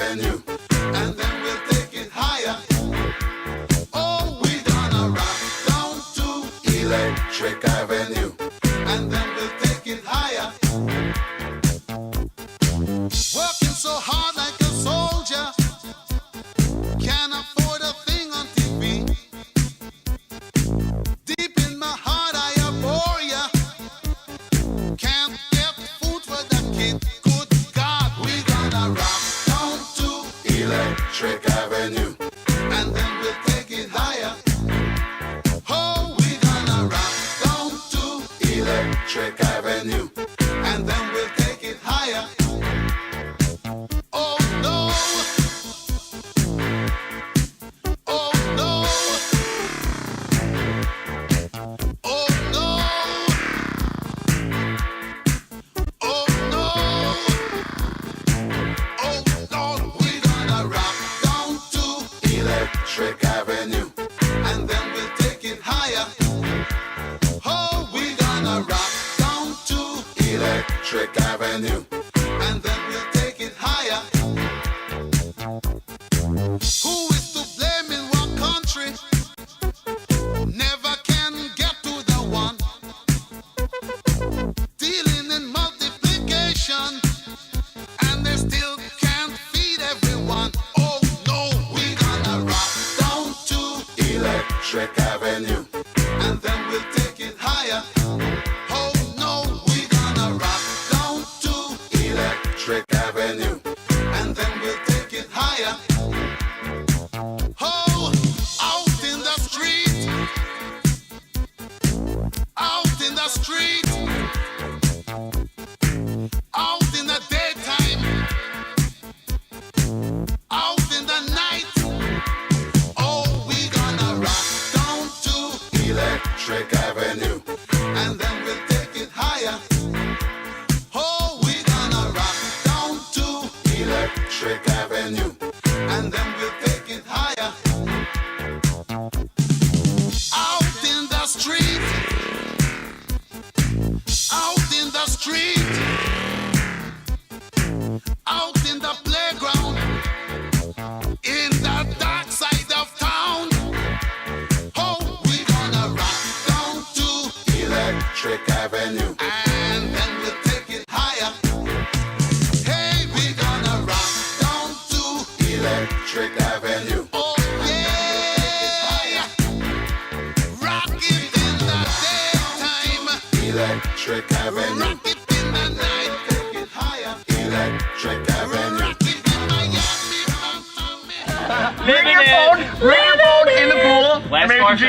Avenue, and then we'll take it higher. Oh, we're gonna rock down to Electric Avenue, and then we'll take it higher. Working so hard like a soldier, can't afford a thing on TV. Deep in my heart I abhor ya. Can't get food for the kid. Good God, we gonna rock down to Electric Avenue, and then we'll take it higher. Oh, we gonna rock down to Electric Avenue, and then we'll take it higher. Oh no. Oh no. Oh no. Oh no. Oh Lord, we gonna rock down to Electric Avenue, and then we'll take it higher. Oh, we gonna rock down to Electric Avenue, and then we'll take it higher. Who is to blame in what country? Never can get to the one. Dealing in multiplication, and they still can't feed everyone. Oh no, we gonna rock down to Electric Avenue, and then we'll take it higher. Oh no, we gonna rock down to Electric Avenue, and then we'll take it higher. Oh, out in the street, out in the street, out in the daytime, out in the night. Oh, we gonna rock down to Electric Avenue, and then we'll take it higher. Oh, we gonna rock down to Electric Avenue, and then we'll take it higher. Out in the street, out in the street, out in the playground, in the dark side of town. Oh, we gonna rock down to Electric Avenue, and then we'll take it higher. Hey, we gonna rock down to Electric Avenue. Oh yeah, rock it in the daytime, Electric Avenue. Rock it in the night, take it higher, Electric Avenue. Rock it in Miami, Bring your phone in the pool. Last question.